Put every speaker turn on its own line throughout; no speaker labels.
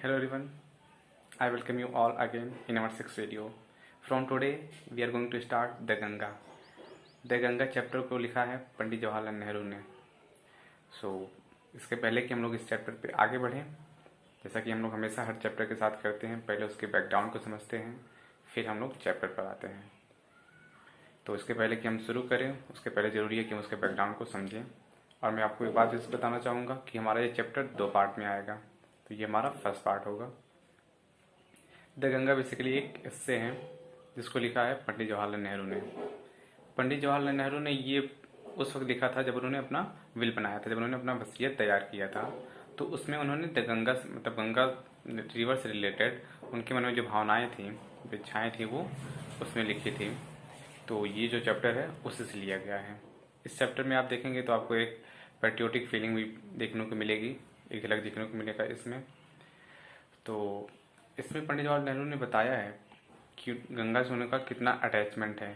Hello everyone, I welcome you all again in our sixth video. From today we are going to start the Ganga. The Ganga chapter को लिखा है पंडित जवाहरलाल नेहरू ने. इसके पहले कि हम लोग इस चैप्टर पे आगे बढ़ें, जैसा कि हम लोग हमेशा हर चैप्टर के साथ करते हैं, पहले उसके बैकग्राउंड को समझते हैं, फिर हम लोग चैप्टर पर आते हैं. तो इसके पहले कि हम शुरू करें, उसके पहले ज़रूरी है कि हम उसके बैकग्राउंड को समझें. और मैं आपको एक बात इस बताना चाहूँगा कि हमारा ये चैप्टर 2 पार्ट में आएगा. तो ये हमारा फर्स्ट पार्ट होगा. द गंगा बेसिकली एक एस्से है जिसको लिखा है पंडित जवाहरलाल नेहरू ने. पंडित जवाहरलाल नेहरू ने ये उस वक्त लिखा था जब उन्होंने अपना विल बनाया था, जब उन्होंने अपना वसीयत तैयार किया था. तो उसमें उन्होंने द गंगा मतलब गंगा रिवर से रिलेटेड उनके मन में जो भावनाएं थी, जो इच्छाएँ थी, वो उसमें लिखी थी. तो ये जो चैप्टर है उसी से लिया गया है. इस चैप्टर में आप देखेंगे तो आपको एक पैट्रियोटिक फीलिंग भी देखने को मिलेगी, एक झलक देखने को मिलेगा इसमें. तो इसमें पंडित जवाहरलाल नेहरू ने बताया है कि गंगा से उनका कितना अटैचमेंट है,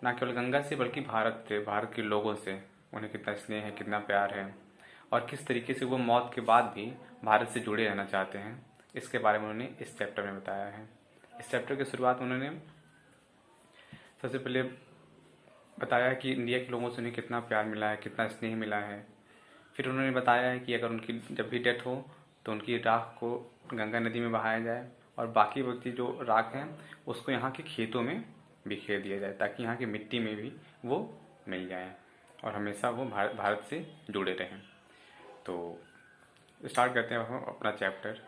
ना केवल गंगा से बल्कि भारत से, भारत के लोगों से उन्हें कितना स्नेह है, कितना प्यार है, और किस तरीके से वो मौत के बाद भी भारत से जुड़े रहना चाहते हैं. इसके बारे में उन्होंने इस चैप्टर में बताया है. इस चैप्टर की शुरुआत उन्होंने सबसे पहले बताया कि इंडिया के लोगों से उन्हें कितना प्यार मिला है, कितना स्नेह मिला है. फिर उन्होंने बताया है कि अगर उनकी जब भी डेथ हो तो उनकी राख को गंगा नदी में बहाया जाए और बाकी व्यक्ति जो राख हैं उसको यहाँ के खेतों में बिखेर दिया जाए, ताकि यहाँ की मिट्टी में भी वो मिल जाए और हमेशा वो भारत से जुड़े रहें. तो स्टार्ट करते हैं हम अपना चैप्टर.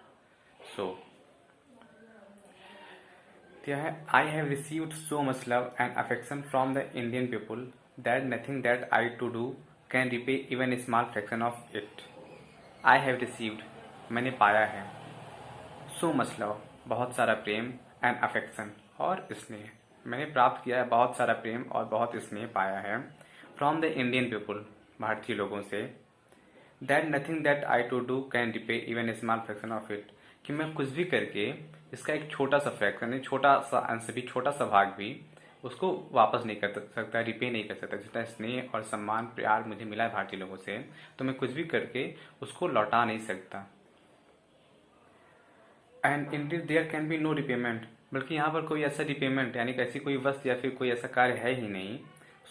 क्या है, I have received so much love and affection from the Indian people that nothing that I to do can repay even small fraction of it. I have received, मैंने पाया है, सो मच लव, बहुत सारा प्रेम, and affection, और स्नेह, मैंने प्राप्त किया है बहुत सारा प्रेम और बहुत स्नेह पाया है फ्रॉम द इंडियन पीपुल, भारतीय लोगों से. That nothing that I to do can repay even small fraction of it, कि मैं कुछ भी करके इसका एक छोटा सा फ्रैक्शन, छोटा सा अंश भी, छोटा सा भाग भी उसको वापस नहीं कर सकता, रिपे नहीं कर सकता. जितना स्नेह और सम्मान प्यार मुझे मिला है भारतीय लोगों से, तो मैं कुछ भी करके उसको लौटा नहीं सकता. And indeed there can be no repayment, बल्कि यहाँ पर कोई ऐसा रिपेमेंट यानी कि ऐसी कोई वस्तु या फिर कोई ऐसा कार्य है ही नहीं.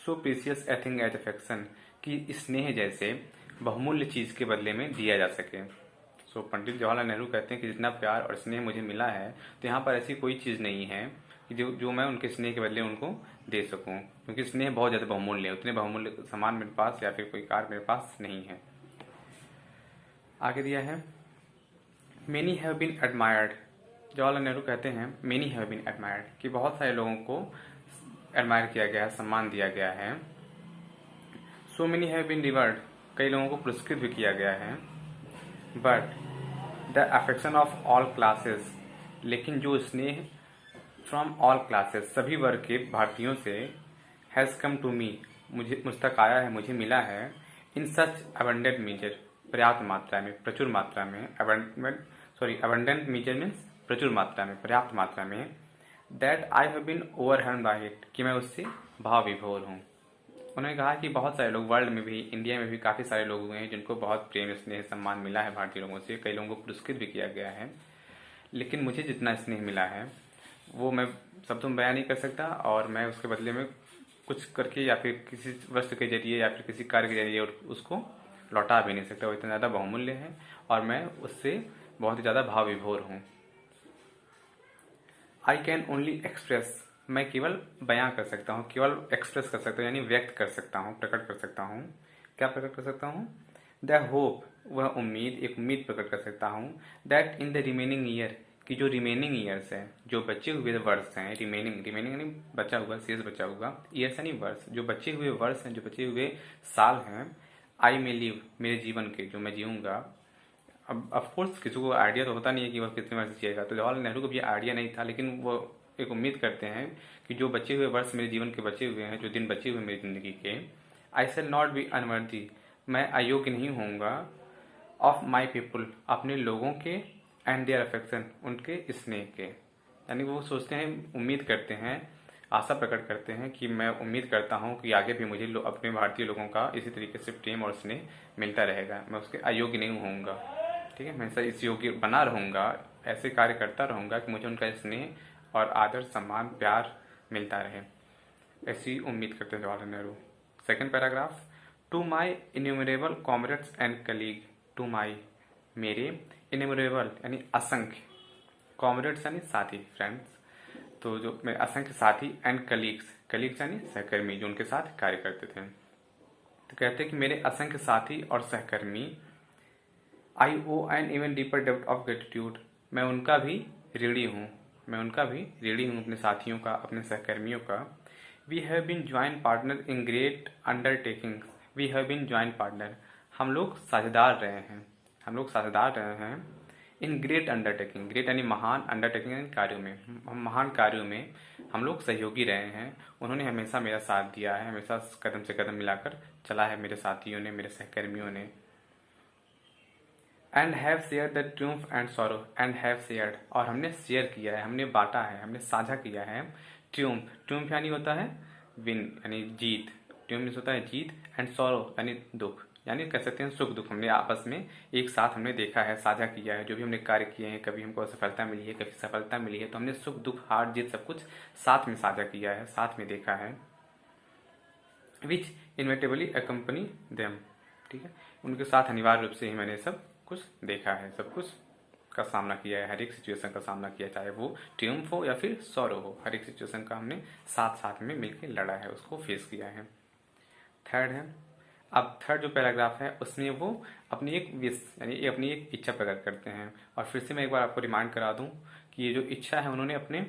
So precious a thing as affection, कि स्नेह जैसे बहुमूल्य चीज़ के बदले में दिया जा सके. सो पंडित जवाहरलाल नेहरू कहते हैं कि जितना प्यार और स्नेह मुझे मिला है, तो यहाँ पर ऐसी कोई चीज़ नहीं है कि जो मैं उनके स्नेह के बदले उनको दे सकूं, क्योंकि स्नेह बहुत ज़्यादा बहुमूल्य है. उतने बहुमूल्य सामान मेरे पास या फिर कोई कार्य मेरे पास नहीं है. आगे दिया है, many have been admired. Jawaharlal Nehru कहते हैं मेनी हैव बीन एडमायर्ड, कि बहुत सारे लोगों को एडमायर किया गया है, सम्मान दिया गया है. So many have been reward, कई लोगों को पुरस्कृत भी किया गया है. But the affection of all classes, लेकिन जो स्नेह फ्रॉम ऑल क्लासेस, सभी वर्ग के भारतीयों से, हैज़ कम टू मी, मुझ तक आया है, मुझे मिला है, इन सच अबंडेंट मेजर, पर्याप्त मात्रा में, प्रचुर मात्रा में, अबंडेंट मेजर मीन्स प्रचुर मात्रा में, पर्याप्त मात्रा में, that I have been overwhelmed by it, कि मैं उससे भाव विभोर हूँ. उन्होंने कहा कि बहुत सारे लोग वर्ल्ड में भी, इंडिया में भी काफ़ी सारे लोग हुए हैं जिनको बहुत प्रेम स्नेह सम्मान मिला है भारतीय लोगों से, कई लोगों को पुरस्कृत भी किया गया है, लेकिन मुझे जितना स्नेह मिला है वो मैं शब्दों में बयान नहीं कर सकता, और मैं उसके बदले में कुछ करके या फिर किसी वस्तु के जरिए या फिर किसी कार्य के जरिए उसको लौटा भी नहीं सकता. वो इतना ज़्यादा बहुमूल्य है और मैं उससे बहुत ही ज़्यादा भाव विभोर हूँ. आई कैन ओनली एक्सप्रेस, मैं केवल बयां कर सकता हूँ, केवल एक्सप्रेस कर सकता हूँ, यानी व्यक्त कर सकता हूँ, प्रकट कर सकता हूँ. क्या प्रकट कर सकता हूँ? द होप, वह उम्मीद, एक उम्मीद प्रकट कर सकता हूँ. That in the remaining year, कि जो रिमेनिंग ईयर्स हैं, जो बचे हुए वर्ष हैं, रिमेनिंग यानी बचा हुआ, शेष बचा हुआ, ईयर्स यानी वर्ष, जो बचे हुए वर्ष हैं, जो बचे हुए साल हैं, आई में लिव, मेरे जीवन के, जो मैं जीऊँगा. अब ऑफकोर्स किसी को आइडिया तो होता नहीं है कि वह कितने वर्ष जिएगा, तो जवाहरलाल नेहरू को भी आइडिया नहीं था, लेकिन वो एक उम्मीद करते हैं कि जो बचे हुए वर्ष मेरे जीवन के बचे हुए हैं, जो दिन बचे हुए मेरी ज़िंदगी के, आई शैल नॉट बी अनवर्दी, मैं अयोग्य नहीं होऊंगा, ऑफ माई पीपुल, अपने लोगों के, एंड देयर अफेक्शन, उनके स्नेह के. यानी वो सोचते हैं, उम्मीद करते हैं, आशा प्रकट करते हैं कि मैं उम्मीद करता हूँ कि आगे भी मुझे अपने भारतीय लोगों का इसी तरीके से प्रेम और स्नेह मिलता रहेगा, मैं उसके अयोग्य नहीं होऊंगा. ठीक है, मैं इस योग्य बना रहूँगा, ऐसे कार्य करता रहूँगा कि मुझे उनका स्नेह और आदर सम्मान प्यार मिलता रहे, ऐसी उम्मीद करते हैं Jawaharlal Nehru. Second paragraph, to my innumerable comrades and colleague, to my मेरे, इन्यूमरेबल यानी असंख्य, कॉमरेड्स यानी साथी फ्रेंड्स, तो जो मेरे असंख्य साथी, एंड कलीग्स, कलीग्स यानी सहकर्मी जो उनके साथ कार्य करते थे। तो कहते हैं कि मेरे असंख्य साथी और सहकर्मी, I owe an even deeper depth of gratitude, मैं उनका भी ऋणी हूँ, मैं उनका भी ऋणी हूँ, अपने साथियों का, अपने सहकर्मियों का। We have been joint partner in great undertaking, we have been joint partner, हम लोग साझेदार रहे हैं, हम लोग साझेदार रहे हैं, इन ग्रेट अंडरटेकिंग, ग्रेट यानी महान, अंडरटेकिंग यानी कार्यों में, हम महान कार्यों में हम लोग सहयोगी रहे हैं। उन्होंने हमेशा मेरा साथ दिया है, हमेशा कदम से कदम मिलाकर चला है मेरे साथियों ने, मेरे सहकर्मियों ने। And have share the triumph and sorrow, and have shared, और हमने शेयर किया है, हमने बांटा है, हमने साझा किया है। ट्रिम्फ, ट्रिम्फ यानी होता है विन यानी जीत, ट्रिम्फ होता है जीत, एंड सॉरो यानी दुख, यानी कह सकते हैं सुख दुख, हमने आपस में एक साथ हमने देखा है, साझा किया है, जो भी हमने कार्य किए हैं, कभी हमको असफलता मिली है, कभी सफलता मिली है, तो हमने सुख दुख हार जीत सब कुछ साथ में साझा किया है, साथ में देखा है। विच इनविटेबली अकम्पनी देम, ठीक है, उनके साथ अनिवार्य रूप से ही मैंने सब कुछ देखा है, सब कुछ का सामना किया है, हर एक सिचुएशन का सामना किया, चाहे वो ट्रियम्फ हो या फिर सॉरो हो, हर एक सिचुएशन का हमने साथ साथ में मिलकर लड़ा है, उसको फेस किया है। थर्ड है, अब थर्ड जो पैराग्राफ है उसमें वो अपनी एक विश यानी अपनी एक इच्छा प्रकट करते हैं। और फिर से मैं एक बार आपको रिमाइंड करा दूं कि ये जो इच्छा है उन्होंने अपने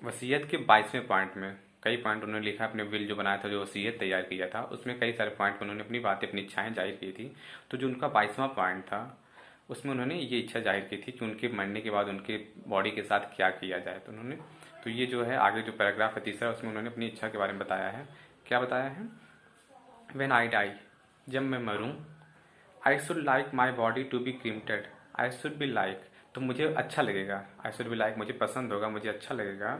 वसीयत के 22वें पॉइंट में कई पॉइंट उन्होंने लिखा, अपने विल जो बनाया था, जो वसीयत तैयार किया था, उसमें कई सारे पॉइंट में उन्होंने अपनी बातें, अपनी इच्छाएं जाहिर की थी। तो जो उनका 22वां पॉइंट था उसमें उन्होंने ये इच्छा जाहिर की थी कि उनके मरने के बाद उनके बॉडी के साथ क्या किया जाए। तो ये जो है आगे जो पैराग्राफ है तीसरा, उसमें उन्होंने अपनी इच्छा के बारे में बताया है। क्या बताया है? व्हेन आई डाई, जब मैं मरूं, I should like my body to be cremated, I should be like, तो मुझे अच्छा लगेगा, आई शुड बी लाइक मुझे पसंद होगा, मुझे अच्छा लगेगा,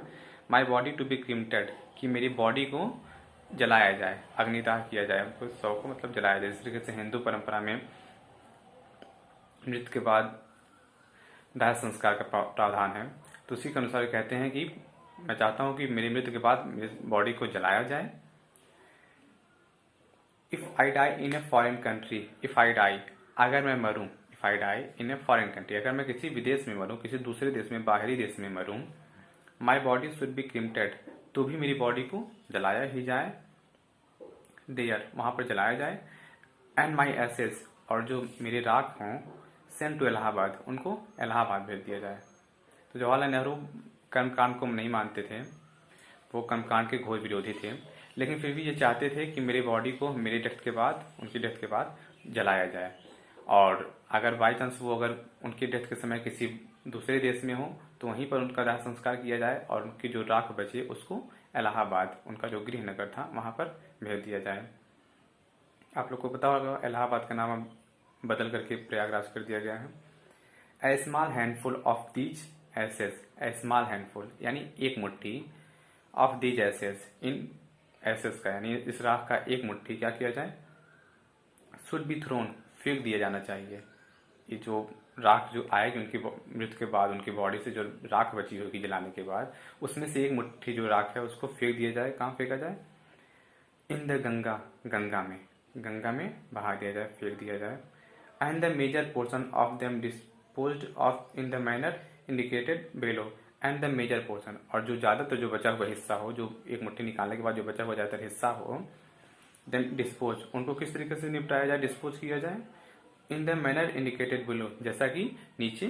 my body to be cremated कि मेरी बॉडी को जलाया जाए, अग्निदाह किया जाए, उनको शव को मतलब जलाया जाए। जिस तरीके से हिंदू परंपरा में मृत्यु के बाद दाह संस्कार का प्रावधान है, तो उसी के अनुसार कहते हैं कि मैं चाहता हूं कि मेरी मृत्यु के बाद मेरी बॉडी को जलाया जाए। If I die in a foreign country, if I die अगर मैं मरूं, if I die in a foreign country अगर मैं किसी विदेश में मरूं, किसी दूसरे देश में, बाहरी देश में मरूं, my body should be cremated, तो भी मेरी बॉडी को जलाया ही जाए, देयर वहां पर जलाया जाए, एंड माई एसेस और जो मेरे राख हों, सेंड टू इलाहाबाद उनको इलाहाबाद भेज दिया जाए। तो जवाहरलाल नेहरू कर्मकांड को नहीं मानते थे, वो कर्मकांड के घोर विरोधी थे, लेकिन फिर भी ये चाहते थे कि मेरी बॉडी को मेरे डेथ के बाद, उनकी डेथ के बाद जलाया जाए। और अगर बाई चांस वो अगर उनकी डेथ के समय किसी दूसरे देश में हो तो वहीं पर उनका दाह संस्कार किया जाए और उनकी जो राख बचे उसको इलाहाबाद, उनका जो गृह नगर था, वहां पर भेज दिया जाए। आप लोग को पता होगा इलाहाबाद का नाम बदल करके प्रयागराज कर दिया गया है। A small handful of these aces, a small handful यानी एक मुट्ठी, ऑफ दीज एसेस इन एसेस का यानी इस राख का एक मुट्ठी क्या किया जाए, शुड बी थ्रोन फेंक दिया जाना चाहिए। ये जो राख जो आएगी उनकी मृत्यु के बाद, उनकी बॉडी से जो राख बची होगी जलाने के बाद, उसमें से एक मुट्ठी जो राख है उसको फेंक दिया जाए। कहाँ फेंका जाए? इन द गंगा, गंगा में, गंगा में बहा दिया जाए, फेंक दिया जाए। And the major portion of them disposed of in the manner indicated below, and the major portion और जो ज्यादातर जो बचा हुआ हिस्सा हो, जो एक मुट्ठी निकालने के बाद जो बचा हुआ ज्यादातर हिस्सा हो, देन डिस्पोज उनको किस तरीके से निपटाया जाए, डिस्पोज किया जाए, इन द मैनर इंडिकेटेड बिलो जैसा कि नीचे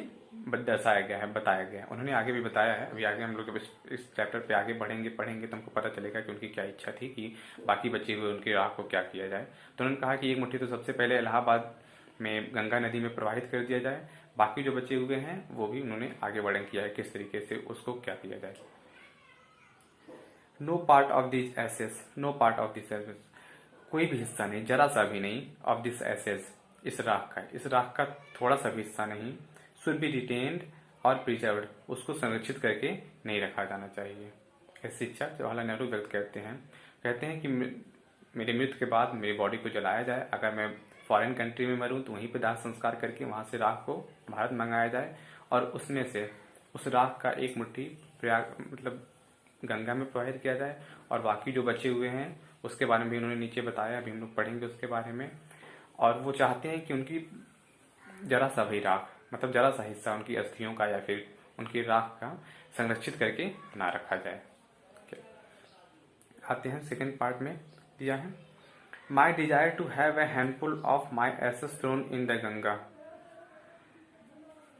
दर्शाया गया है, बताया गया है। उन्होंने आगे भी बताया है, अभी आगे हम लोग इस चैप्टर पे आगे पढ़ेंगे तो हमको पता चलेगा कि उनकी क्या इच्छा थी कि बाकी बचे हुए उनकी राख को क्या किया जाए। तो उन्होंने कहा कि एक मुट्ठी तो सबसे पहले इलाहाबाद में गंगा नदी में प्रवाहित कर दिया जाए, बाकी जो बचे हुए हैं वो भी उन्होंने आगे वर्णन किया है किस तरीके से उसको क्या किया जाए। No part of this ashes, no part of this ashes, कोई भी हिस्सा नहीं, जरा सा भी नहीं, ऑफ दिस एसेस इस राख का थोड़ा सा भी हिस्सा नहीं, शुड बी रिटेन्ड और प्रिजर्व्ड उसको संरक्षित करके नहीं रखा जाना चाहिए। ऐसी इच्छा जवाहरलाल नेहरू व्यक्त करते हैं। कहते हैं कि मेरी मृत्यु के बाद मेरी बॉडी को जलाया जाए, अगर मैं फॉरेन कंट्री में मरूं तो वहीं पे दाह संस्कार करके वहां से राख को भारत मंगाया जाए और उसमें से उस राख का एक मुट्ठी प्रयाग मतलब गंगा में प्रवाहित किया जाए और बाकी जो बचे हुए हैं उसके बारे में भी उन्होंने नीचे बताया, अभी हम लोग पढ़ेंगे उसके बारे में। और वो चाहते हैं कि उनकी जरा सा भी राख मतलब जरा सा हिस्सा उनकी अस्थियों का या फिर उनकी राख का संरक्षित करके ना रखा जाए। आते हैं सेकंड पार्ट में दिया है, my desire to have a handful of my ashes thrown in the Ganga.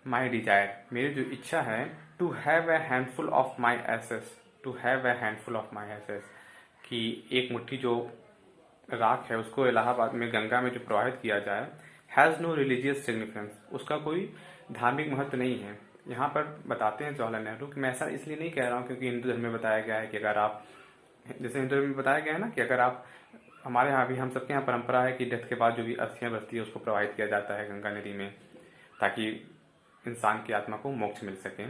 My desire मेरी जो इच्छा है, to have a handful of my ashes, to have a handful of my ashes, कि एक मुट्ठी जो राख है उसको इलाहाबाद में गंगा में जो प्रवाहित किया जाए, हैज़ नो रिलीजियस सिग्निफिकेंस, उसका कोई धार्मिक महत्व नहीं है। यहाँ पर बताते हैं जवाहरलाल नेहरू कि मैं ऐसा इसलिए नहीं कह रहा हूँ क्योंकि हिंदू धर्म में बताया गया है कि अगर आप, जैसे हिंदू धर्म में बताया गया है ना कि अगर आप, हमारे यहाँ भी हम सबके यहाँ परंपरा है कि डेथ के बाद जो भी अस्थियाँ बचती है उसको प्रवाहित किया जाता है गंगा नदी में ताकि इंसान की आत्मा को मोक्ष मिल सके।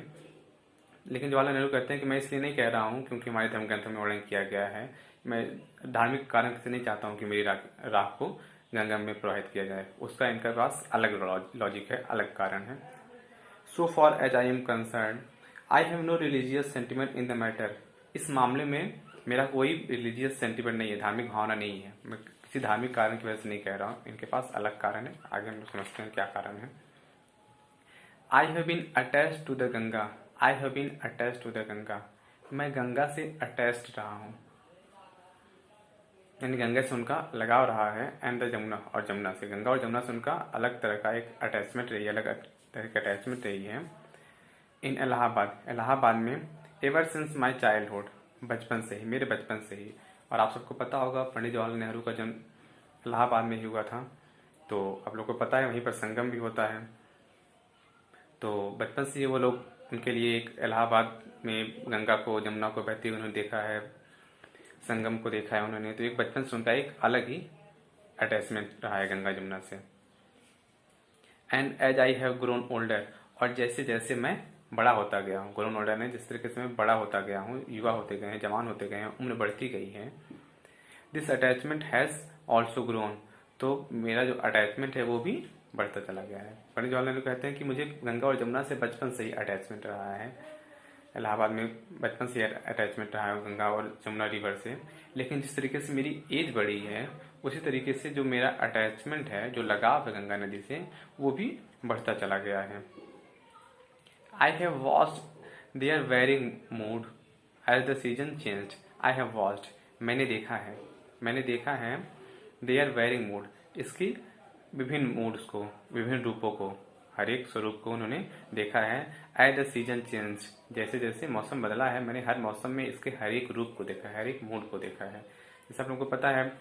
लेकिन जवाहरलाल नेहरू कहते हैं कि मैं इसलिए नहीं कह रहा हूँ क्योंकि हमारे धर्म ग्रंथों में वर्णन किया गया है, मैं धार्मिक कारण से नहीं चाहता हूँ कि मेरी राख को गंगा में प्रवाहित किया जाए, उसका इनके पास अलग लॉजिक है, अलग कारण है। So for as I am concern I have no religious sentiment in the matter, इस मामले में मेरा कोई रिलीजियस सेंटिमेंट नहीं है, धार्मिक भावना नहीं है, मैं किसी धार्मिक कारण की वजह से नहीं कह रहा हूँ, इनके पास अलग कारण है, आगे हम लोग समझते हैं क्या कारण है। I have been attached to the Ganga, I have been attached to the Ganga, मैं गंगा से अटैच्ड रहा हूँ, यानी गंगा से उनका लगाव रहा है, एंड द जमुना, और जमुना से, गंगा और जमुना से उनका अलग तरह का एक अटैचमेंट रही है, अलग तरह की अटैचमेंट रही है। इन इलाहाबाद, इलाहाबाद में, एवर सिंस माई चाइल्डहुड, बचपन से ही, मेरे बचपन से ही। और आप सबको पता होगा पंडित जवाहरलाल नेहरू का जन्म इलाहाबाद में ही हुआ था, तो आप लोग को पता है वहीं पर संगम भी होता है, तो बचपन से ही वो लोग, उनके लिए एक इलाहाबाद में गंगा को, जमुना को बहती हुई उन्होंने देखा है, संगम को देखा है उन्होंने, तो एक बचपन से उनका एक अलग ही अटैचमेंट रहा है गंगा जमुना से। And as I have grown older, और जैसे जैसे मैं बड़ा होता गया हूँ, ग्रोन ओल्डर ने जिस तरीके से मैं बड़ा होता गया हूँ, युवा होते गए हैं, जवान होते गए हैं, उम्र बढ़ती गई है, this attachment has also grown, तो मेरा जो अटैचमेंट है वो भी बढ़ता चला गया है। पंडित जवाहरलाल नेहरू कहते हैं कि मुझे गंगा और जमुना से बचपन से ही अटैचमेंट रहा है, इलाहाबाद में बचपन से अटैचमेंट रहा है गंगा और जमुना रिवर से, लेकिन जिस तरीके से मेरी एज बढ़ी है उसी तरीके से जो मेरा अटैचमेंट है, जो लगाव है गंगा नदी से, वो भी बढ़ता चला गया है। I have watched their varying mood as the season changed, I have watched, मैंने देखा है देयर वेरिंग मूड, इसकी विभिन्न मूड्स को, विभिन्न रूपों को, हर एक स्वरूप को उन्होंने देखा है। एज द सीजन चेंज, जैसे जैसे मौसम बदला है मैंने हर मौसम में इसके हर एक रूप को देखा है, हर एक मूड को देखा है। जैसे आप लोगों को पता है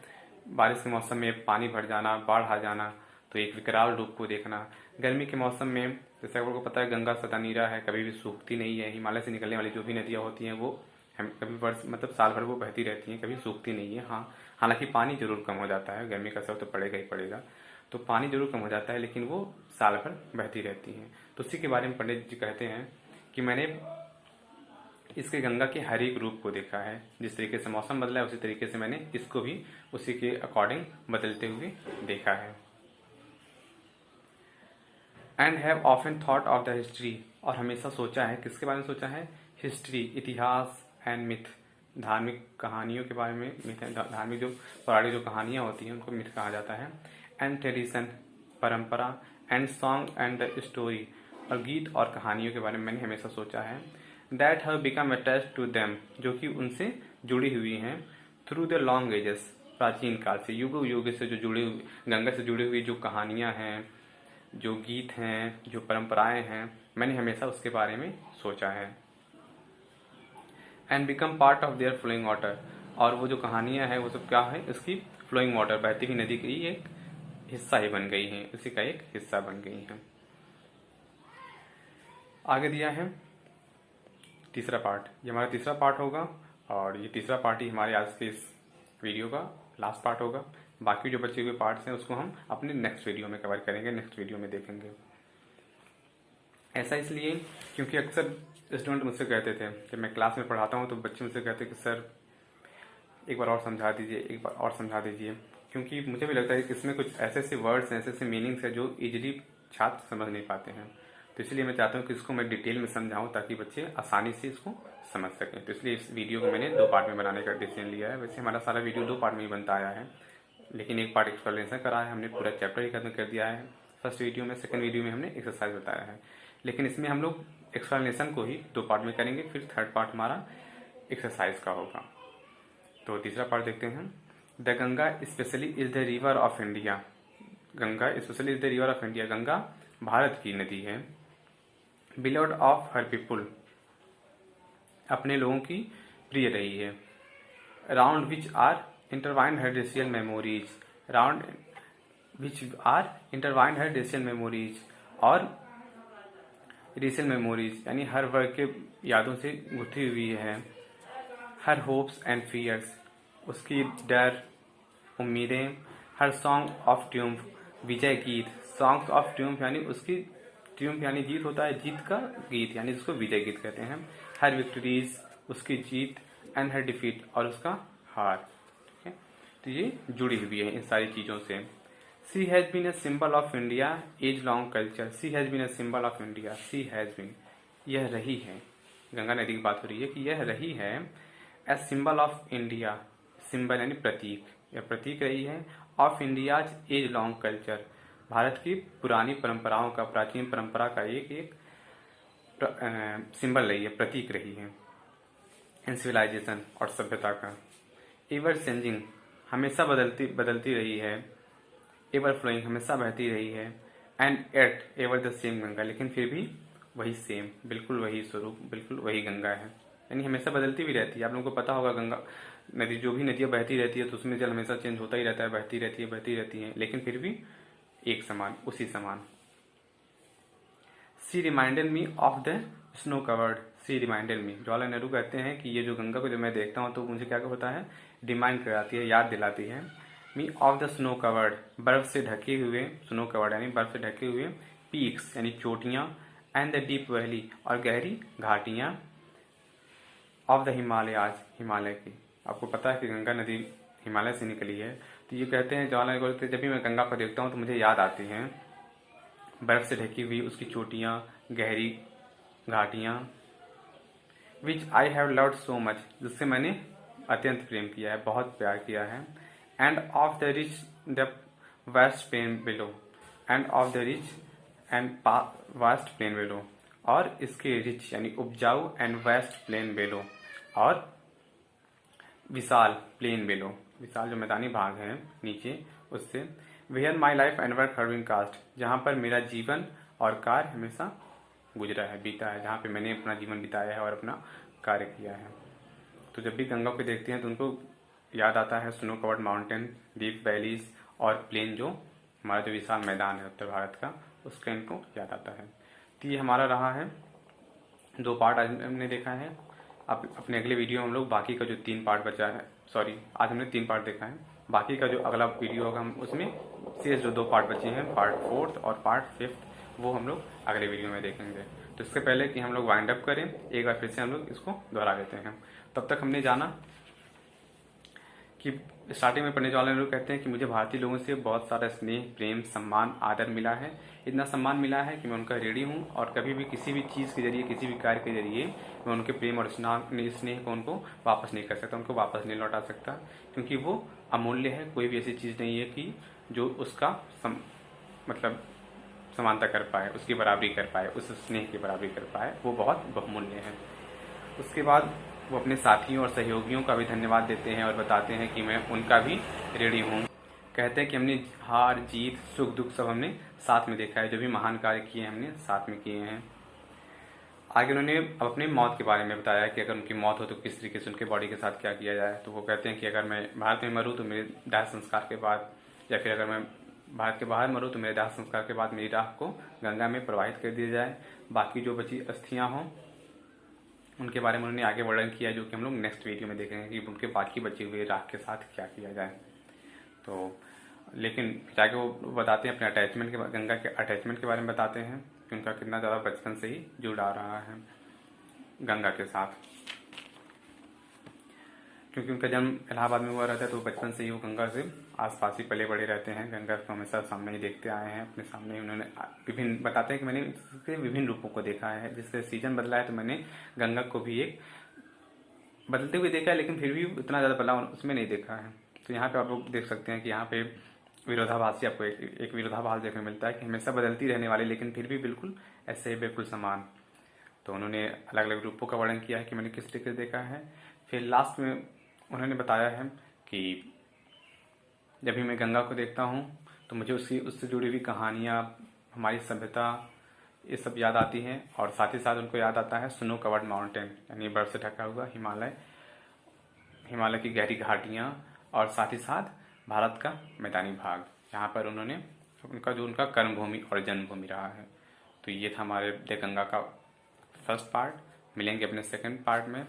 बारिश के मौसम में पानी भर जाना, बाढ़ आ जाना, तो एक विकराल रूप को देखना। गर्मी के मौसम में जैसे आप लोगों को पता है गंगा सदा नीरा है, कभी भी सूखती नहीं है, हिमालय से निकलने वाली जो भी नदियाँ होती हैं वो कभी वर्ष मतलब साल भर वो बहती रहती हैं, कभी सूखती नहीं है। हाँ, हालांकि पानी जरूर कम हो जाता है, गर्मी का असर तो पड़ेगा ही पड़ेगा, तो पानी जरूर कम हो जाता है, लेकिन वो साल भर बहती रहती हैं। तो उसी के बारे में पंडित जी कहते हैं कि मैंने इसके गंगा के हर एक रूप को देखा है, जिस तरीके से मौसम बदला है उसी तरीके से मैंने इसको भी उसी के अकॉर्डिंग बदलते हुए देखा है। And have often thought of the history, और हमेशा सोचा है, किसके बारे में सोचा है, हिस्ट्री, इतिहास, एंड मिथ, धार्मिक कहानियों के बारे में, मिथ, धार्मिक जो पौराणिक जो कहानियाँ होती हैं उनको मिथ कहा जाता है। एंड ट्रेडिशन, परंपरा, and song and the story, और गीत और कहानियों के बारे में मैंने हमेशा सोचा है। That have become attached to them, जो कि उनसे जुड़ी हुई हैं, थ्रू द लॉन्ग एजेस, प्राचीन काल से, युग युग से जो जुड़ी हुई, गंगा से जुड़ी हुई जो कहानियाँ हैं, जो गीत हैं, जो परंपराएं हैं, मैंने हमेशा उसके बारे में सोचा है। And become part of their flowing water, और वो जो कहानियां हैं वो सब क्या है, इसकी फ्लोइंग वाटर, बहती हुई नदी की एक हिस्सा ही बन गई हैं, इसी का एक हिस्सा बन गई हैं। आगे दिया है तीसरा पार्ट, ये हमारा तीसरा पार्ट होगा, और ये तीसरा पार्ट ही हमारे आज के इस वीडियो का लास्ट पार्ट होगा। बाकी जो बचे हुए पार्ट्स हैं उसको हम अपने नेक्स्ट वीडियो में कवर करेंगे, नेक्स्ट वीडियो में देखेंगे। ऐसा इसलिए क्योंकि अक्सर स्टूडेंट मुझसे कहते थे कि मैं क्लास में पढ़ाता हूँ तो बच्चे मुझसे कहते कि सर एक बार और समझा दीजिए, एक बार और समझा दीजिए, क्योंकि मुझे भी लगता है कि इसमें कुछ ऐसे ऐसे वर्ड्स हैं, ऐसे ऐसे मीनिंग्स हैं जो इजीली छात्र समझ नहीं पाते हैं। तो इसलिए मैं चाहता हूँ कि इसको मैं डिटेल में समझाऊँ ताकि बच्चे आसानी से इसको समझ सकें। तो इसलिए इस वीडियो को मैंने 2 पार्ट में बनाने का डिसीजन लिया है। वैसे हमारा सारा वीडियो 2 पार्ट में ही बनता आया है, लेकिन एक पार्ट एक्सप्लेनेशन करा है, हमने पूरा चैप्टर ही खत्म कर दिया है फर्स्ट वीडियो में। सेकंड वीडियो में हमने एक्सरसाइज बताया है, लेकिन इसमें हम लोग एक्सप्लेनेशन को ही 2 पार्ट में करेंगे, फिर थर्ड पार्ट हमारा एक्सरसाइज का होगा। तो तीसरा पार्ट देखते हैं। The Ganga specially is the river of India. Ganga specially is the river of India. Ganga Bharat की नदी है। बिलोड ऑफ हर पीपुल, अपने लोगों की प्रिय रही है। Round which are intertwined her racial memories, round which are intertwined her racial memories, और रेशियल मेमोरीज यानी हर वर्ग के यादों से गुथी हुई है। हर होप्स एंड फियर्स, उसकी डर उम्मीदें। हर सॉन्ग ऑफ ट्रियम्फ, विजय गीत। सॉन्ग्स ऑफ ट्रियम्फ यानी उसकी, ट्रियम्फ यानी जीत होता है, जीत का गीत यानी जिसको विजय गीत कहते हैं। हर विक्टोरीज, उसकी जीत। एंड हर डिफीट, और उसका हार। ठीक है, तो ये जुड़ी हुई है इन सारी चीज़ों से। She has been a symbol of India as long culture. She has been a symbol of India. She has been, यह रही है, गंगा नदी की बात हो रही है कि यह रही है a symbol of India. Symbol यानी प्रतीक, यह प्रतीक रही है। Of India's age long culture, Bharat की पुरानी परंपराओं का, प्राचीन परंपरा का एक सिंबल रही है, प्रतीक रही है। एंड सिविलाइजेशन, और सभ्यता का। एवर चेंजिंग, हमेशा बदलती रही है। एवर फ्लोइंग, हमेशा बहती रही है। And at ever the same Ganga, लेकिन फिर भी वही सेम, बिल्कुल वही स्वरूप, बिल्कुल वही गंगा है, यानी हमेशा बदलती भी रहती है। आप लोगों को पता होगा गंगा नदी, जो भी नदियाँ बहती रहती है तो उसमें जल हमेशा चेंज होता ही रहता है, बहती रहती है, लेकिन फिर भी एक समान, उसी समान। She reminded me of the snow covered. She reminded me, Jawaharlal Nehru कहते हैं कि ये जो गंगा को जब मैं देखता हूँ तो मुझे क्या होता है, रिमाइंड कराती है, याद दिलाती है। मी ऑफ द स्नो कवर्ड, बर्फ से ढके हुए, स्नो कवर्ड यानी बर्फ से ढके हुए। पीक्स यानी चोटियाँ। एंड द डीप वैली, और गहरी घाटियाँ। ऑफ द हिमालयाज, हिमालय की। आपको पता है कि गंगा नदी हिमालय से निकली है, तो ये कहते हैं जवाहरलाल नेहरू, जब भी मैं गंगा को देखता हूँ तो मुझे याद आती हैं बर्फ से ढकी हुई उसकी चोटियाँ, गहरी घाटियाँ। Which I have loved so much, जिससे मैंने अत्यंत प्रेम किया है, बहुत प्यार किया है। And of the rich the vast plain below, and of the rich and vast plain below, और इसके रिच यानी उपजाऊ, एंड वास्ट प्लेन बिलो, और विशाल प्लेन बिलो, विशाल जो मैदानी भाग है नीचे उससे। Where my life and work have been cast, जहाँ पर मेरा जीवन और कार्य हमेशा गुजरा है, बीता है, जहाँ पे मैंने अपना जीवन बिताया है और अपना कार्य किया है। तो जब भी गंगा को देखते हैं तो उनको याद आता है snow covered mountain, deep valleys, और प्लेन, जो हमारा जो विशाल मैदान है उत्तर भारत का, उसका इनको याद आता है। तो ये हमारा रहा है 2 पार्ट आज हमने देखा है। अब अपने अगले वीडियो में हम लोग बाकी का जो 3 पार्ट बचा है, सॉरी आज हमने 3 पार्ट देखा है, बाकी का जो अगला वीडियो होगा हम उसमें शेष जो 2 पार्ट बचे हैं, पार्ट 4 और पार्ट 5, वो हम लोग अगले वीडियो में देखेंगे। तो इससे पहले कि हम लोग वाइंड अप करें, एक बार फिर से हम लोग इसको दोहरा देते हैं। तब तक हमने जाना कि स्टार्टिंग में पंडित जवाहरलाल नेहरू कहते हैं कि मुझे भारतीय लोगों से बहुत सारा स्नेह, प्रेम, सम्मान, आदर मिला है। इतना सम्मान मिला है कि मैं उनका ऋणी हूँ, और कभी भी किसी भी चीज़ के जरिए, किसी भी कार्य के जरिए मैं उनके प्रेम और स्नेह को उनको वापस नहीं कर सकता, उनको वापस नहीं लौटा सकता, क्योंकि वो अमूल्य है। कोई भी ऐसी चीज़ नहीं है कि जो उसका मतलब समानता कर पाए, उसकी बराबरी कर पाए, उस स्नेह की बराबरी कर पाए, वो बहुत बहुमूल्य है। उसके बाद वो अपने साथियों और सहयोगियों का भी धन्यवाद देते हैं और बताते हैं कि मैं उनका भी ऋणी हूँ। कहते हैं कि हमने हार जीत, सुख दुख सब हमने साथ में देखा है, जो भी महान कार्य किए हमने साथ में किए हैं। आगे उन्होंने अपनी मौत के बारे में बताया कि अगर उनकी मौत हो तो किस तरीके से उनके बॉडी के साथ क्या किया जाए। तो वो कहते हैं कि अगर मैं भारत में मरूँ तो मेरे दाह संस्कार के बाद, या फिर अगर मैं भारत के बाहर मरूँ तो मेरे दाह संस्कार के बाद मेरी राख को गंगा में प्रवाहित कर दिया जाए। बाकी जो बची अस्थियाँ हों उनके बारे में उन्होंने आगे वर्णन किया, जो कि हम लोग नेक्स्ट वीडियो में देखेंगे कि उनके बाकी बचे हुए राख के साथ क्या किया जाए। तो लेकिन जाके वो बताते हैं अपने अटैचमेंट के, गंगा के अटैचमेंट के बारे में बताते हैं कि उनका कितना ज़्यादा बचपन से ही जुड़ा रहा है गंगा के साथ। क्योंकि उनका जन्म इलाहाबाद में हुआ रहता है, तो बचपन से ही वो गंगा से आसपास ही पले बड़े रहते हैं। गंगा को हमेशा सामने ही देखते आए हैं, अपने सामने ही उन्होंने विभिन्न बताते हैं कि मैंने इसके विभिन्न रूपों को देखा है। जिससे सीजन बदला है तो मैंने गंगा को भी एक बदलते हुए देखा है, लेकिन फिर भी उतना ज़्यादा बदलाव उसमें नहीं देखा है। तो यहाँ पे आप लोग देख सकते हैं कि यहाँ पे विरोधाभासी आपको एक विरोधाभास देखने को मिलता है कि हमेशा बदलती रहने वाली, लेकिन फिर भी बिल्कुल ऐसे ही बिल्कुल समान। तो उन्होंने अलग अलग रूपों का वर्णन किया है कि मैंने किस तरीके से देखा है। फिर लास्ट में उन्होंने बताया है कि जब भी मैं गंगा को देखता हूँ तो मुझे उससे जुड़ी हुई कहानियाँ, हमारी सभ्यता, ये सब याद आती हैं। और साथ ही साथ उनको याद आता है स्नो कवर्ड माउंटेन, यानी बर्फ से ढका हुआ हिमालय की गहरी घाटियाँ, और साथ ही साथ भारत का मैदानी भाग, जहाँ पर उन्होंने उनका कर्मभूमि और जन्मभूमि रहा है। तो ये था हमारे द गंगा का फर्स्ट पार्ट। मिलेंगे अपने सेकंड पार्ट में।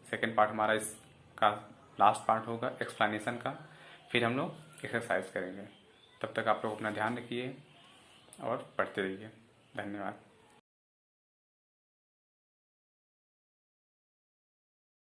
सेकंड पार्ट हमारा इसका लास्ट पार्ट होगा एक्सप्लेनेशन का। फिर हम लोग एक्सरसाइज करेंगे। तब तक आप लोग अपना ध्यान रखिए और पढ़ते रहिए। धन्यवाद।